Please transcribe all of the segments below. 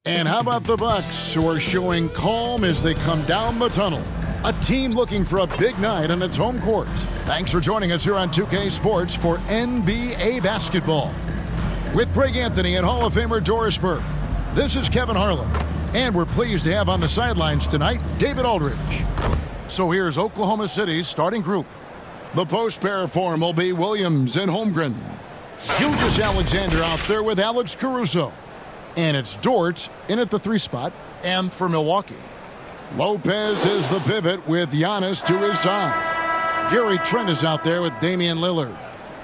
And how about the Bucks, who are showing calm as they come down the tunnel? A team looking for a big night on its home court. Thanks for joining us here on 2K Sports for NBA basketball. With Greg Anthony and Hall of Famer Doris Burke, this is Kevin Harlan. And we're pleased to have on the sidelines tonight, David Aldridge. So here's Oklahoma City's starting group. The post pair form will be Williams and Holmgren. Gilgeous-Alexander out there with Alex Caruso. And it's Dort in at the 3 spot, and for Milwaukee. Lopez is the pivot with Giannis to his side. Gary Trent is out there with Damian Lillard.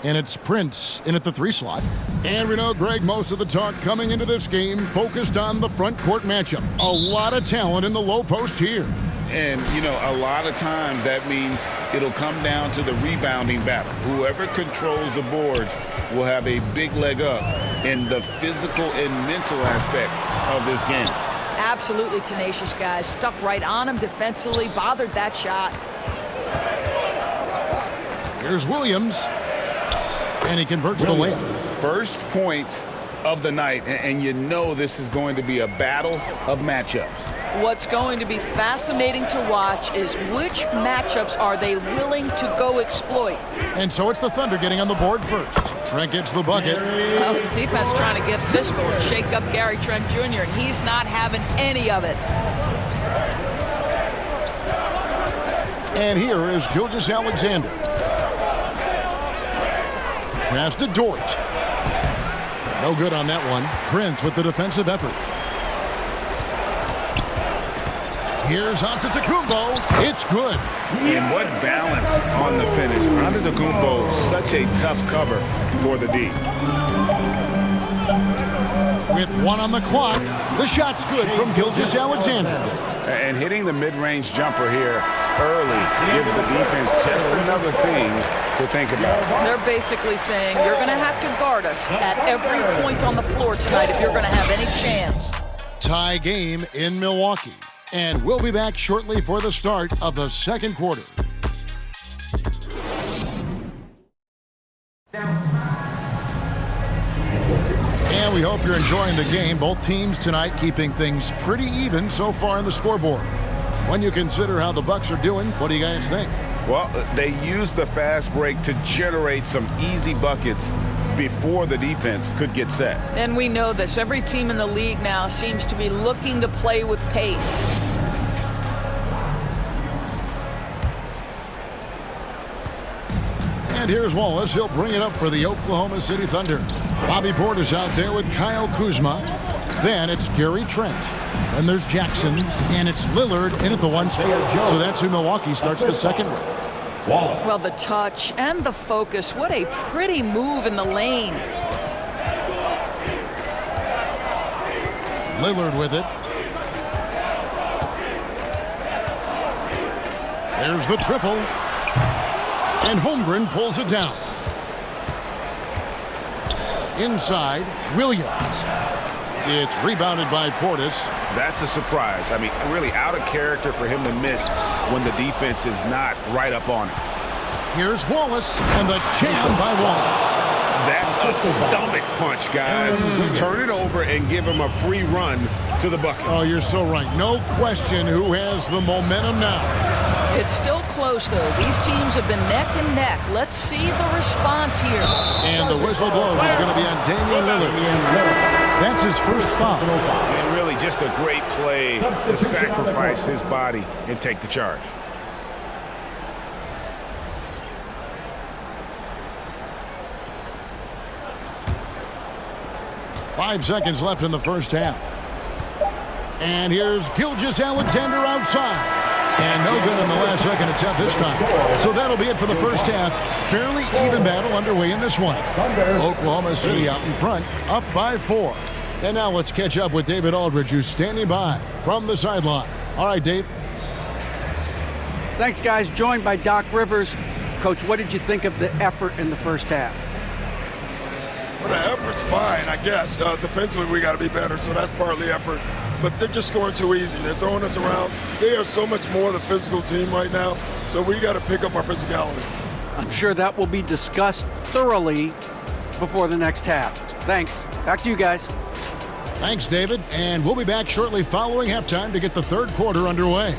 And it's Prince in at the 3 slot. And we know, Greg, most of the talk coming into this game focused on the front court matchup. A lot of talent in the low post here. And, you know, a lot of times that means it'll come down to the rebounding battle. Whoever controls the boards will have a big leg up in the physical and mental aspect of this game. Absolutely tenacious, guys. Stuck right on him defensively, bothered that shot. Here's Williams. And he converts the layup. First points of the night, and you know this is going to be a battle of matchups. What's going to be fascinating to watch is which matchups are they willing to go exploit. And so it's the Thunder getting on the board first. Trent gets the bucket. Well, defense trying to get physical and shake up Gary Trent Jr., and he's not having any of it. And here is Gilgeous-Alexander. Pass to Dort. No good on that one. Prince with the defensive effort. Here's Antetokounmpo. It's good. And what balance on the finish. Antetokounmpo, such a tough cover for the D. With 1 on the clock, the shot's good from Gilgeous-Alexander. And hitting the mid-range jumper here early gives the defense just another thing to think about. They're basically saying you're going to have to guard us at every point on the floor tonight if you're going to have any chance. Tie game in Milwaukee. And we'll be back shortly for the start of the second quarter. And we hope you're enjoying the game. Both teams tonight keeping things pretty even so far in the scoreboard. When you consider how the Bucks are doing, what do you guys think? Well, they used the fast break to generate some easy buckets before the defense could get set. And we know this. Every team in the league now seems to be looking to play with pace. And here's Wallace. He'll bring it up for the Oklahoma City Thunder. Bobby Portis out there with Kyle Kuzma. Then it's Gary Trent. Then there's Jackson. And it's Lillard in at the 1 spot. So that's who Milwaukee starts the second with. Well, the touch and the focus. What a pretty move in the lane. Lillard with it. There's the triple. And Holmgren pulls it down. Inside, Williams. It's rebounded by Portis. That's a surprise. I mean, really out of character for him to miss when the defense is not right up on it. Here's Wallace, and the jam by Wallace. That's a stomach punch, guys. Turn it over and give him a free run to the bucket. Oh, you're so right. No question who has the momentum now. It's still close, though. These teams have been neck and neck. Let's see the response here. And the whistle blows. It's going to be on Damian Lillard. That's his first foul. And really just a great play to sacrifice his body and take the charge. Five seconds left in the first half. And here's Gilgeous-Alexander outside. And no good in the last second attempt this time. So that'll be it for the first half. Fairly even battle underway in this one. Oklahoma City out in front, up by 4. And now let's catch up with David Aldridge, who's standing by from the sideline. All right, Dave. Thanks, guys. Joined by Doc Rivers. Coach, what did you think of the effort in the first half? Well, the effort's fine, I guess. Defensively, we got to be better, so that's part of the effort. But they're just scoring too easy. They're throwing us around. They are so much more the physical team right now, so we got to pick up our physicality. I'm sure that will be discussed thoroughly before the next half. Thanks. Back to you guys. Thanks, David. And we'll be back shortly following halftime to get the third quarter underway.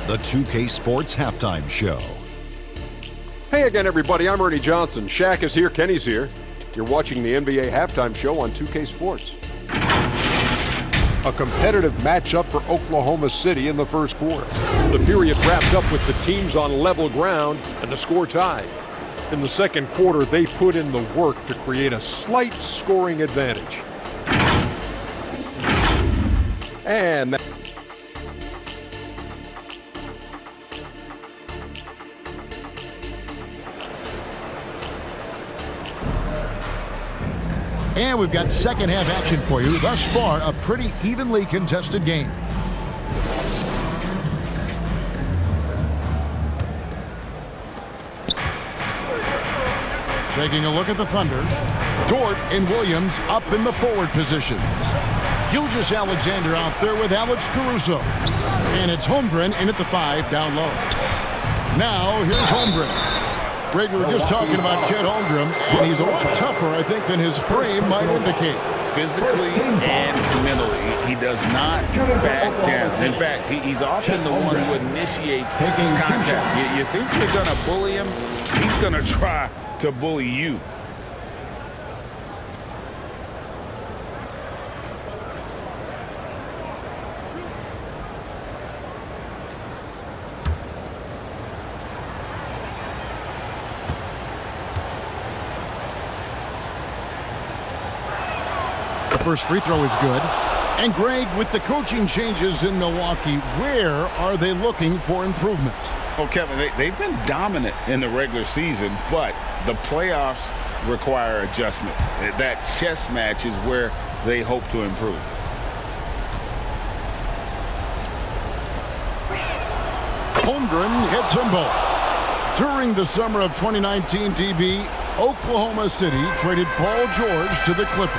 The 2K Sports Halftime Show. Hey again, everybody. I'm Ernie Johnson. Shaq is here. Kenny's here. You're watching the NBA Halftime Show on 2K Sports. A competitive matchup for Oklahoma City in the first quarter. The period wrapped up with the teams on level ground and the score tied. In the second quarter, they put in the work to create a slight scoring advantage. And And we've got second half action for you. Thus far, a pretty evenly contested game. Taking a look at the Thunder. Dort and Williams up in the forward positions. Gilgeous Alexander out there with Alex Caruso. And it's Holmgren in at the 5 down low. Now here's Holmgren. Greg, we were just talking about Chet Holmgren, and he's a lot tougher, I think, than his frame might indicate. Physically and mentally, he does not back down. In fact, he's often the one who initiates contact. You think you're going to bully him? He's going to try to bully you. First free throw is good. And Greg, with the coaching changes in Milwaukee, where are they looking for improvement? Well, Kevin, they've been dominant in the regular season, but the playoffs require adjustments. That chess match is where they hope to improve. Holmgren hits them both. During the summer of 2019, DB, Oklahoma City traded Paul George to the Clippers.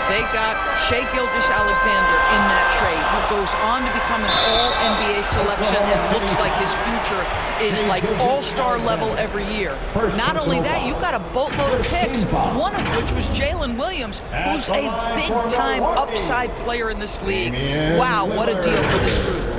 They got Shai Gilgeous-Alexander in that trade, who goes on to become an all-NBA selection and looks like his future is like all-star level every year. Not only that, you've got a boatload of picks, one of which was Jalen Williams, who's a big-time upside player in this league. Wow, what a deal for this group.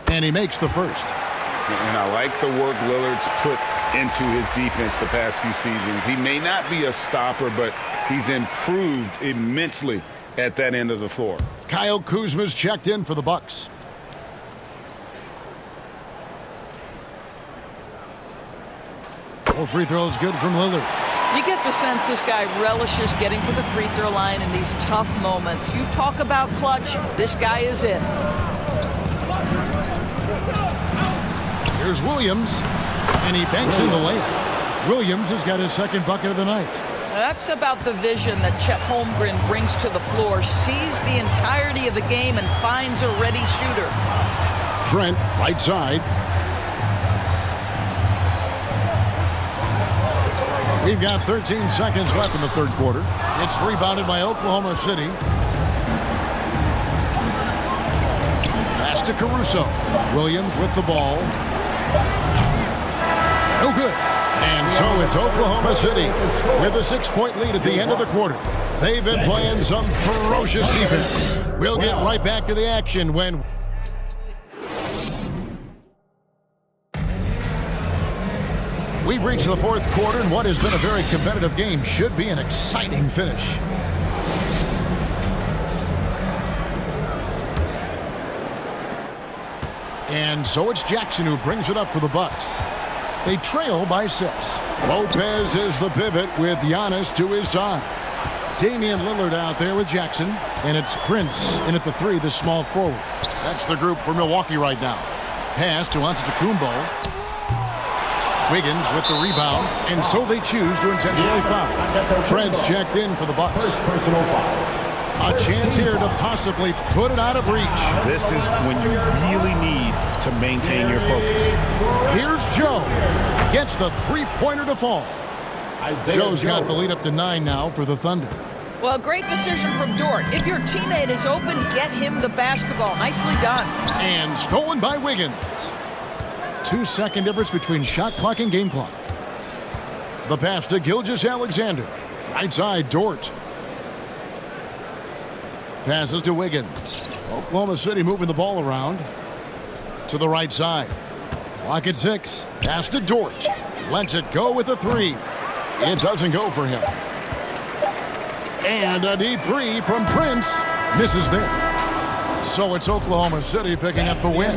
And he makes the first. And I like the work Lillard's put into his defense the past few seasons. He may not be a stopper, but he's improved immensely at that end of the floor. Kyle Kuzma's checked in for the Bucks. Full free throw is good from Lillard. You get the sense this guy relishes getting to the free throw line in these tough moments. You talk about clutch, this guy is it. Here's Williams, and he banks in the layup. Williams has got his second bucket of the night. That's about the vision that Chet Holmgren brings to the floor. Sees the entirety of the game and finds a ready shooter. Trent, right side. We've got 13 seconds left in the third quarter. It's rebounded by Oklahoma City. Pass to Caruso. Williams with the ball. No good. And so it's Oklahoma City with a 6-point lead at the end of the quarter. They've been playing some ferocious defense. We'll get right back to the action when... We've reached the fourth quarter, and what has been a very competitive game should be an exciting finish. And so it's Jackson who brings it up for the Bucks. They trail by 6. Lopez is the pivot with Giannis to his side. Damian Lillard out there with Jackson. And it's Prince in at the 3, the small forward. That's the group for Milwaukee right now. Pass to Antetokounmpo. Wiggins with the rebound. And so they choose to intentionally foul. Trent's checked in for the Bucks. A chance here to possibly put it out of reach. This is when you really need to maintain your focus. Here's Joe. Gets the three-pointer to fall. Joe's got the lead up to 9 now for the Thunder. Well, great decision from Dort. If your teammate is open, get him the basketball. Nicely done. And stolen by Wiggins. 2-second difference between shot clock and game clock. The pass to Gilgeous-Alexander. Right side, Dort. Passes to Wiggins. Oklahoma City moving the ball around. To the right side. Clock at 6. Pass to Dort. Lets it go with a 3. It doesn't go for him. And a deep 3 from Prince. Misses there. So it's Oklahoma City picking up the win.